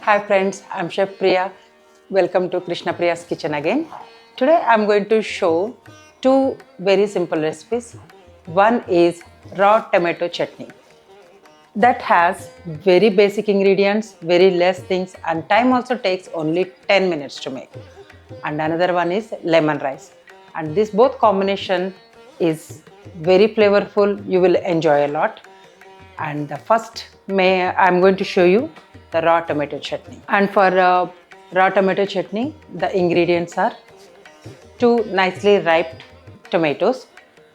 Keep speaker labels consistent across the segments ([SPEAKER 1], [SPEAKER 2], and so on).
[SPEAKER 1] Hi friends, I'm Chef Priya. Welcome to Krishna Priya's kitchen again. Today I'm going to show two very simple recipes. One is raw tomato chutney. That has very basic ingredients, very less things, and time also takes only 10 minutes to make. And another one is lemon rice. And this both combination is very flavorful. You will enjoy a lot. And the first I'm going to show you the raw tomato chutney. And for raw tomato chutney, the ingredients are 2 nicely ripe tomatoes,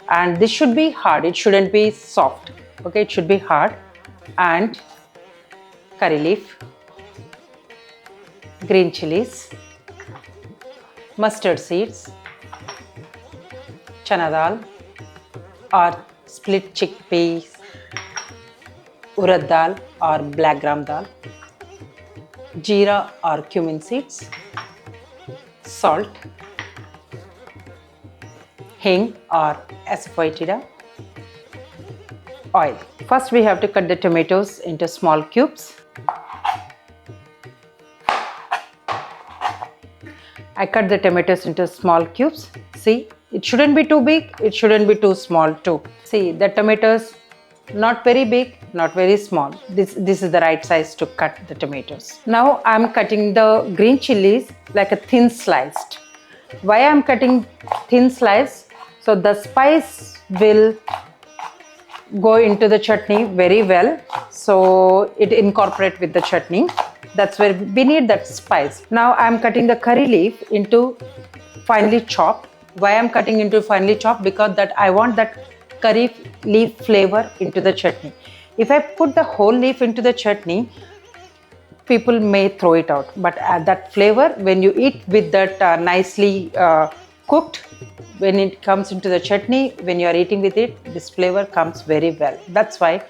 [SPEAKER 1] and this should be hard, it shouldn't be soft. Okay, it should be hard. And curry leaf, green chilies, mustard seeds, chana dal or split chickpeas, urad dal or black gram dal, jeera or cumin seeds, salt, hing or asafoetida, oil. First we have to cut the tomatoes into small cubes. I cut the tomatoes into small cubes. See, it shouldn't be too big, it shouldn't be too small too. See, the tomatoes not very big, not very small. This is the right size to cut the tomatoes. Now I'm cutting the green chilies like a thin sliced. Why I'm cutting thin slice? So the spice will go into the chutney very well. So it incorporate with the chutney. That's where we need that spice. Now I'm cutting the curry leaf into finely chopped. Why I'm cutting into finely chopped? Because that I want that curry leaf flavor into the chutney. If I put the whole leaf into the chutney, people may throw it out. But that flavor, when you eat with that nicely cooked, when it comes into the chutney, when you are eating with it, this flavor comes very well. That's why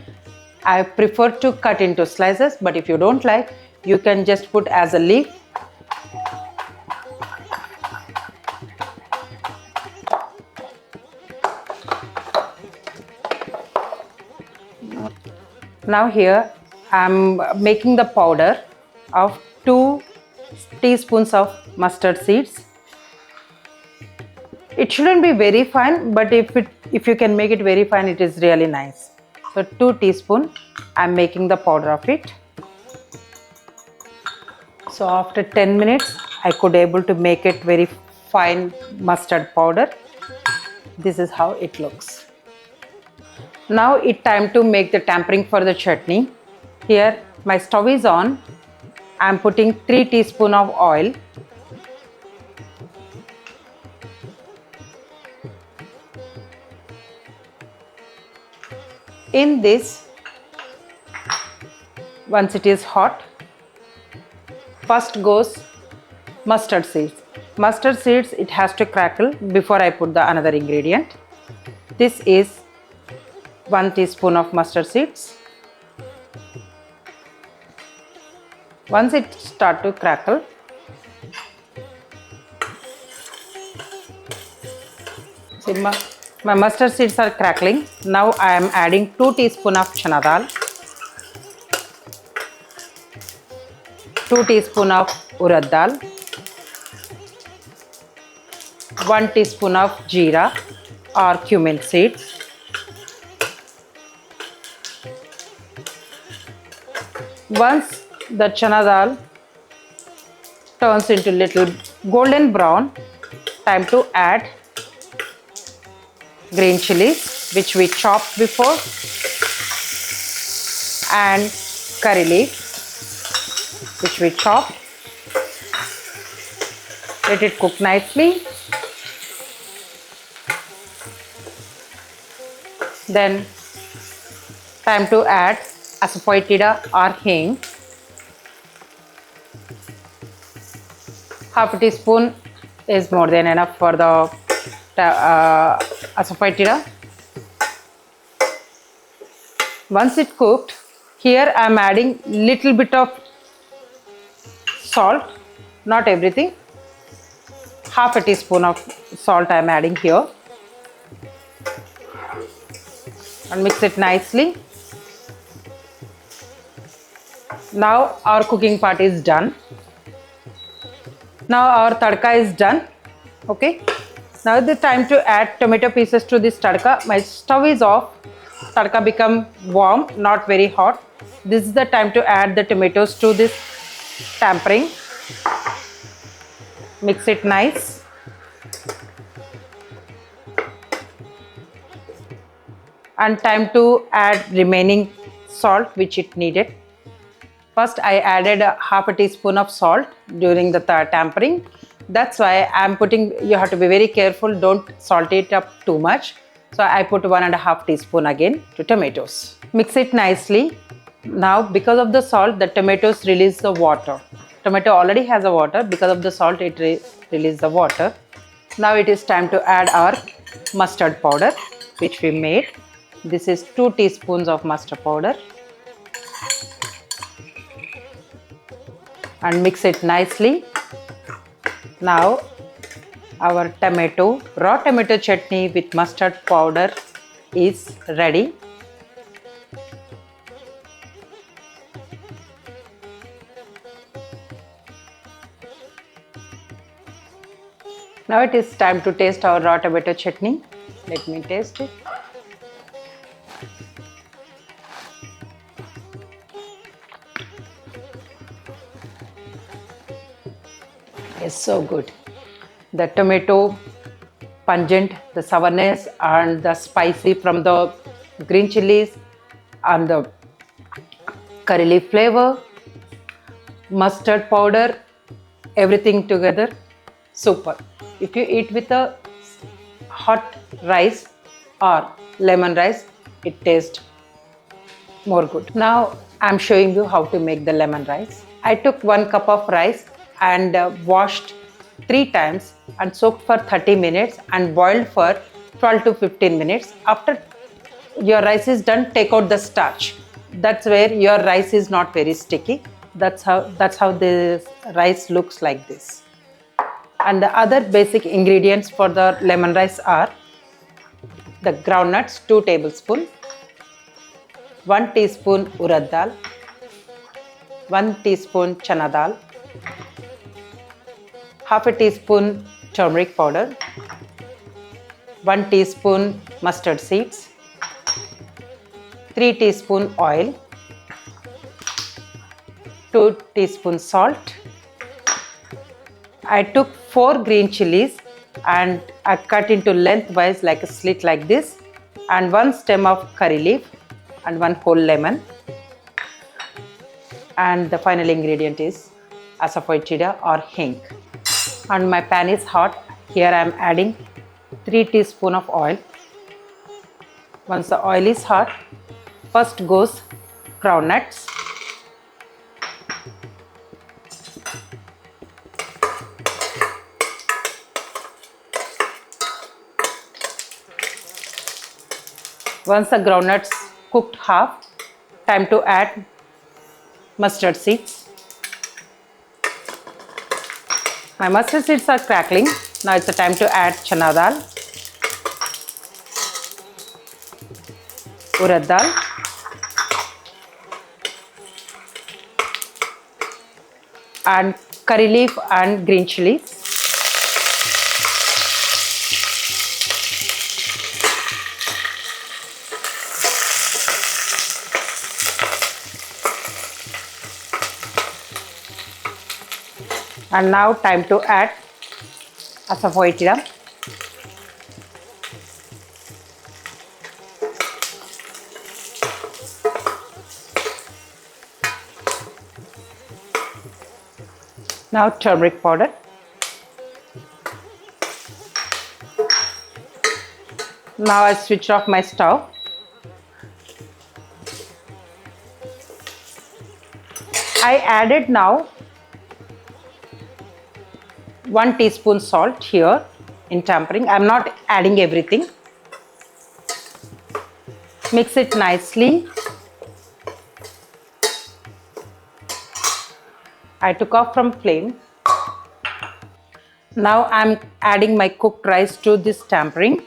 [SPEAKER 1] I prefer to cut into slices. But if you don't like, you can just put as a leaf. Now here I am making the powder of 2 teaspoons of mustard seeds. It shouldn't be very fine, but if you can make it very fine, it is really nice. So 2 teaspoons I am making the powder of it. So after 10 minutes I could able to make it very fine mustard powder. This is how it looks. Now it's time to make the tempering for the chutney. Here my stove is on. I am putting 3 teaspoons of oil. In this, once it is hot, first goes mustard seeds. Mustard seeds, it has to crackle before I put the another ingredient. This is 1 teaspoon of mustard seeds. Once it start to crackle, see my mustard seeds are crackling. Now I am adding 2 teaspoons of chana dal, 2 teaspoons of urad dal, 1 teaspoon of jeera or cumin seeds, once the chana dal turns into little golden brown, time to add green chilies which we chopped before and curry leaf which we chopped. Let it cook nicely. Then time to add asafoetida or hing. Half a teaspoon is more than enough for the asafoetida. Once it cooked, here I am adding little bit of salt, not everything. Half a teaspoon of salt I am adding here. And mix it nicely. Now our cooking part is done. Now our tadka is done. Okay. Now the time to add tomato pieces to this tadka. My stove is off. Tadka become warm, not very hot. This is the time to add the tomatoes to this tempering. Mix it nice. And time to add remaining salt which it needed. First I added half a teaspoon of salt during the tempering. That's why I'm putting, you have to be very careful, don't salt it up too much. So I put 1.5 teaspoon again to tomatoes. Mix it nicely. Now because of the salt, the tomatoes release the water. Tomato already has a water, because of the salt it releases the water. Now it is time to add our mustard powder which we made. This is 2 teaspoons of mustard powder. And mix it nicely. Now our raw tomato chutney with mustard powder is ready. Now it is time to taste our raw tomato chutney. Let me taste it. It's so good. The tomato pungent, the sourness and the spicy from the green chilies and the curry leaf flavor, mustard powder, everything together, super. If you eat with a hot rice or lemon rice, it tastes more good. Now I'm showing you how to make the lemon rice. I took 1 cup of rice and washed 3 times and soaked for 30 minutes and boiled for 12 to 15 minutes. After your rice is done, take out the starch. That's where your rice is not very sticky. That's how this rice looks like this. And the other basic ingredients for the lemon rice are the groundnuts 2 tablespoons, 1 teaspoon urad dal, 1 teaspoon chana dal, half a teaspoon turmeric powder, 1 teaspoon mustard seeds, 3 teaspoon oil, 2 teaspoons salt. I took 4 green chilies and I cut into lengthwise like a slit like this, and 1 stem of curry leaf and 1 whole lemon. And the final ingredient is asafoetida or hing. And my pan is hot. Here I am adding 3 teaspoons of oil. Once the oil is hot, first goes groundnuts. Once the groundnuts cooked half, time to add mustard seeds. My mustard seeds are crackling. Now it's the time to add chana dal, urad dal, and curry leaf and green chilies. And now time to add asafoetida. Now turmeric powder. Now I switch off my stove. I added now 1 teaspoon salt here in tempering. I am not adding everything. Mix it nicely. I took off from flame. Now I am adding my cooked rice to this tempering.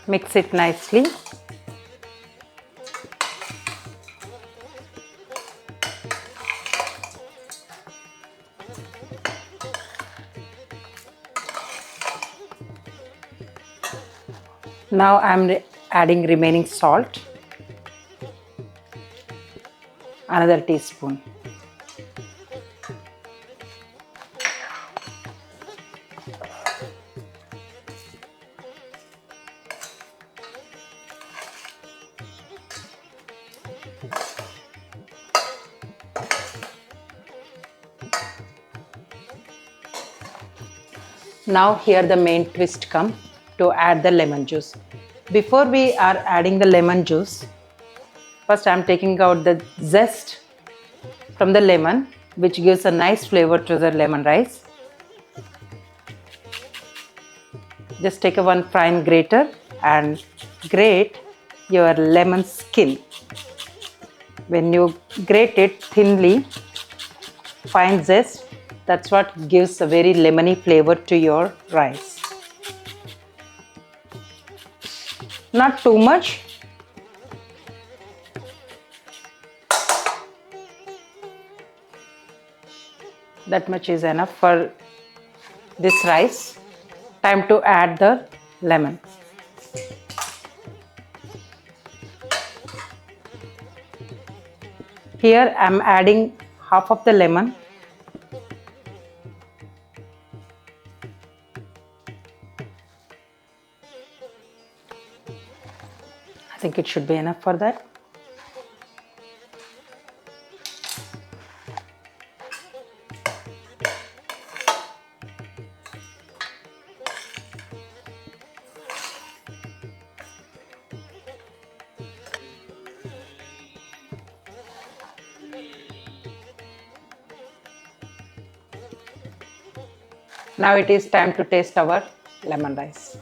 [SPEAKER 1] Mix it nicely. Now I am adding remaining salt. Another teaspoon. Now here the main twist comes to add the lemon juice. Before we are adding the lemon juice, first I am taking out the zest from the lemon, which gives a nice flavor to the lemon rice. Just take one fine grater and grate your lemon skin. When you grate it thinly, fine zest, that's what gives a very lemony flavor to your rice. Not too much. That much is enough for this rice. Time to add the lemon. Here I am adding half of the lemon. I think it should be enough for that. Now it is time to taste our lemon rice.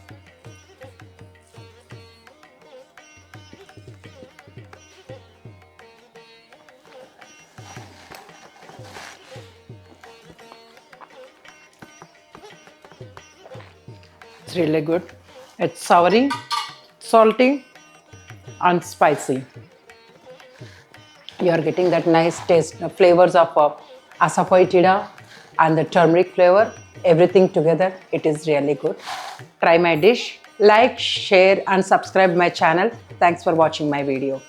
[SPEAKER 1] It's really good. It's soury, salty and spicy. You are getting that nice taste, the flavors of asafoetida and the turmeric flavor, everything together. It is really good. Try my dish. Like, share and subscribe my channel. Thanks for watching my video.